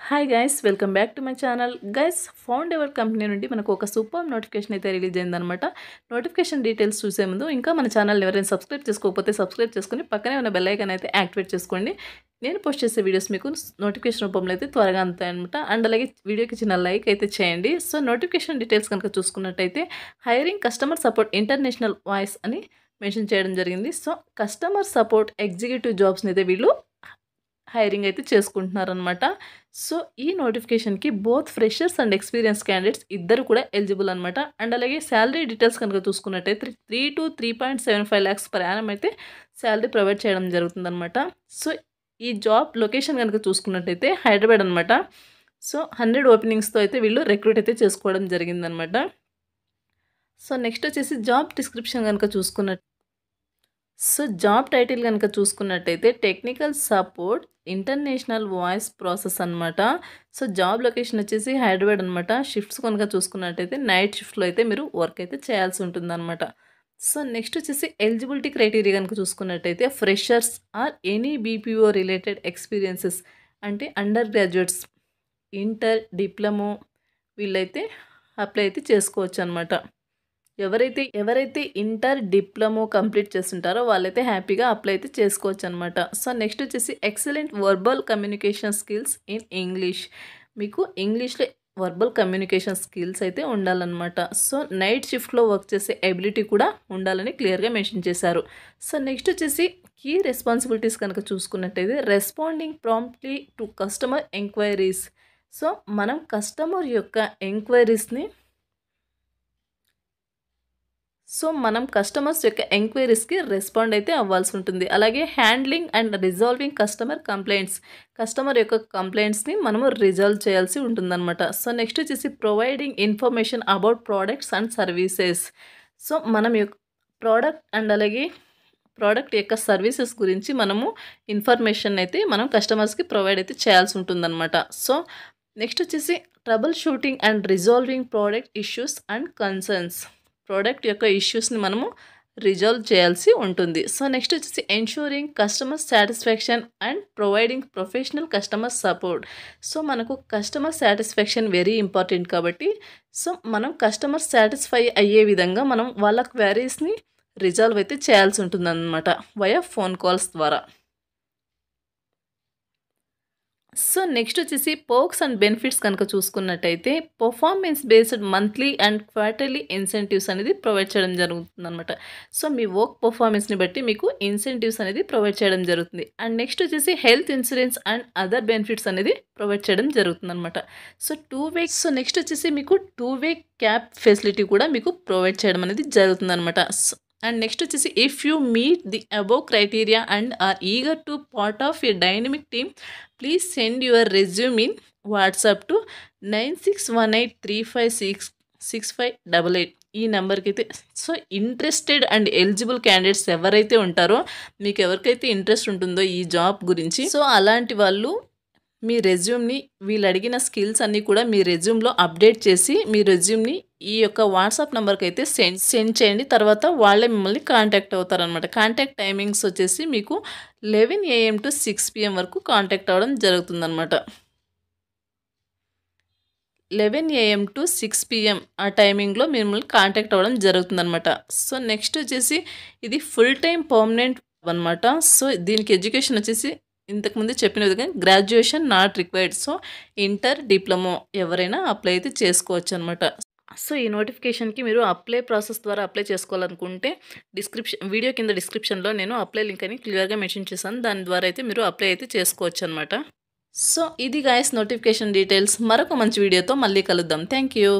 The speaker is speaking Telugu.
Hi guys, welcome back to my channel. Guys, found ever company నుండి మనకు ఒక సూపర్ నోటిఫికేషన్ అయితే రిలీజ్ అయిందనమాట. నోటిఫికేషన్ డీటెయిల్స్ చూసే ముందు ఇంకా మన ఛానల్ ఎవరైనా సబ్స్క్రైబ్ చేసుకోకపోతే సబ్స్క్రైబ్ చేసుకుని పక్కనే ఉన్న బెల్ ఐకాన్ అయితే యాక్టివేట్ చేసుకోండి. నేను పోస్ట్ చేసే వీడియోస్ మీకు నోటిఫికేషన్ రూపంలో అయితే త్వరగా అందుతాయి అనమాట. అండ్ అలాగే వీడియోకి చిన్న లైక్ అయితే చేయండి. సో నోటిఫికేషన్ డీటెయిల్స్ కనుక చూసుకున్నట్టయితే hiring customer support international voice అని మెన్షన్ చేయడం జరిగింది. సో కస్టమర్ సపోర్ట్ ఎగ్జిక్యూటివ్ జాబ్స్ని అయితే వీళ్ళు హైరింగ్ అయితే చేసుకుంటున్నారనమాట. సో ఈ నోటిఫికేషన్కి both freshers and experience candidates ఇద్దరు కూడా ఎలిజిబుల్ అనమాట. అండ్ అలాగే శాలరీ డీటెయిల్స్ కనుక చూసుకున్నట్టయితే 3 to 3.75 lakhs per annum అయితే శాలరీ ప్రొవైడ్ చేయడం జరుగుతుందన్నమాట. సో ఈ జాబ్ లొకేషన్ కనుక చూసుకున్నట్టయితే హైదరాబాద్ అనమాట. సో 100 ఓపెనింగ్స్తో అయితే వీళ్ళు రిక్రూట్ అయితే చేసుకోవడం జరిగిందనమాట. సో నెక్స్ట్ వచ్చేసి జాబ్ డిస్క్రిప్షన్ కనుక చూసుకున్నట్టు, సో జాబ్ టైటిల్ కనుక చూసుకున్నట్టయితే technical support international voice process అనమాట. సో జాబ్ లొకేషన్ వచ్చేసి హైదరాబాద్ అనమాట. షిఫ్ట్స్ కనుక చూసుకున్నట్టయితే నైట్ షిఫ్ట్లో అయితే మీరు వర్క్ అయితే చేయాల్సి ఉంటుందన్నమాట. సో నెక్స్ట్ వచ్చేసి ఎలిజిబిలిటీ క్రైటీరియా కనుక చూసుకున్నట్టయితే freshers or any BPO related experiences, అంటే అండర్ గ్రాడ్యుయేట్స్, ఇంటర్, డిప్లొమో వీళ్ళైతే అప్లై అయితే చేసుకోవచ్చు అనమాట. ఎవరైతే ఇంటర్, డిప్లొమో కంప్లీట్ చేస్తుంటారో వాళ్ళైతే హ్యాపీగా అప్లై అయితే చేసుకోవచ్చు అనమాట. సో నెక్స్ట్ వచ్చేసి excellent verbal communication skills in English, మీకు ఇంగ్లీష్లో వర్బల్ కమ్యూనికేషన్ స్కిల్స్ అయితే ఉండాలన్నమాట. సో నైట్ షిఫ్ట్లో వర్క్ చేసే ఎబిలిటీ కూడా ఉండాలని క్లియర్గా మెన్షన్ చేశారు. సో నెక్స్ట్ వచ్చేసి కీ రెస్పాన్సిబిలిటీస్ కనుక చూసుకున్నట్టయితే responding promptly to customer enquiries. So మనం కస్టమర్ యొక్క ఎంక్వైరీస్ని కస్టమర్స్ యొక్క ఎంక్వైరీస్కి రెస్పాండ్ అయితే అవ్వాల్సి ఉంటుంది. అలాగే handling and resolving customer complaints, customer యొక్క కంప్లైంట్స్ని మనము రిజాల్వ్ చేయాల్సి ఉంటుందన్నమాట. సో నెక్స్ట్ వచ్చేసి providing information about products and services. So మనం యొక్క ప్రోడక్ట్ అండ్ అలాగే ప్రోడక్ట్ యొక్క సర్వీసెస్ గురించి మనము ఇన్ఫర్మేషన్ అయితే మనం కస్టమర్స్కి ప్రొవైడ్ అయితే చేయాల్సి ఉంటుందన్నమాట. సో నెక్స్ట్ వచ్చేసి trouble shooting and resolving product issues and concerns, product యొక్క ఇష్యూస్ని మనము రిజాల్వ్ చేయాల్సి ఉంటుంది. సో నెక్స్ట్ వచ్చేసి ensuring customer satisfaction and providing professional customer support. So మనకు కస్టమర్ సాటిస్ఫాక్షన్ వెరీ ఇంపార్టెంట్ కాబట్టి సో మనం కస్టమర్ సాటిస్ఫై అయ్యే విధంగా మనం వాళ్ళ క్వైరీస్ని రిజాల్వ్ అయితే చేయాల్సి ఉంటుంది అన్నమాట వయా ఫోన్ కాల్స్ ద్వారా. సో నెక్స్ట్ వచ్చేసి పర్క్స్ అండ్ బెనిఫిట్స్ కనుక చూసుకున్నట్టయితే performance based monthly and quarterly incentives అనేది ప్రొవైడ్ చేయడం జరుగుతుందన్నమాట. సో మీ వర్క్ పర్ఫార్మెన్స్ని బట్టి మీకు ఇన్సెంటివ్స్ అనేది ప్రొవైడ్ చేయడం జరుగుతుంది. అండ్ నెక్స్ట్ వచ్చేసి health insurance and other benefits అనేది ప్రొవైడ్ చేయడం జరుగుతుందన్నమాట. సో 2 weeks, సో నెక్స్ట్ వచ్చేసి మీకు 2 way క్యాబ్ ఫెసిలిటీ కూడా మీకు ప్రొవైడ్ చేయడం అనేది జరుగుతుందన్నమాట. అండ్ నెక్స్ట్ వచ్చేసి if you meet the above criteria and are eager to part of a dynamic team, please send your resume in WhatsApp to 9618356588 ఈ నెంబర్కి అయితే. So interested and eligible candidates ఎవరైతే ఉంటారో, మీకు ఎవరికైతే ఇంట్రెస్ట్ ఉంటుందో ఈ జాబ్ గురించి, సో అలాంటి వాళ్ళు మీ రెజ్యూమ్ని వీళ్ళు అడిగిన స్కిల్స్ అన్నీ కూడా మీ రెజ్యూమ్లో అప్డేట్ చేసి మీ రెజ్యూమ్ని ఈ యొక్క వాట్సాప్ నెంబర్కి అయితే సెండ్ చేయండి. తర్వాత వాళ్ళే మిమ్మల్ని కాంటాక్ట్ అవుతారనమాట. కాంటాక్ట్ టైమింగ్స్ వచ్చేసి మీకు 11 AM to 6 PM వరకు కాంటాక్ట్ అవ్వడం జరుగుతుందన్నమాట. 11 AM to 6 PM ఆ టైమింగ్లో మిమ్మల్ని కాంటాక్ట్ అవ్వడం జరుగుతుందన్నమాట. సో నెక్స్ట్ వచ్చేసి ఇది ఫుల్ టైం పర్మనెంట్ అనమాట. సో దీనికి ఎడ్యుకేషన్ వచ్చేసి ఇంతకుముందు చెప్పిన విధంగా graduation not required. So inter, diploma ఎవరైనా అప్లై అయితే చేసుకోవచ్చు అనమాట. సో ఈ నోటిఫికేషన్కి మీరు అప్లై ప్రాసెస్ ద్వారా అప్లై చేసుకోవాలనుకుంటే వీడియో కింద డిస్క్రిప్షన్లో నేను అప్లై లింక్ అని క్లియర్గా మెన్షన్ చేశాను. దాని ద్వారా అయితే మీరు అప్లై అయితే చేసుకోవచ్చు అనమాట. సో ఇది గైస్ నోటిఫికేషన్ డీటెయిల్స్. మరొక మంచి వీడియోతో మళ్ళీ కలుద్దాం. Thank you.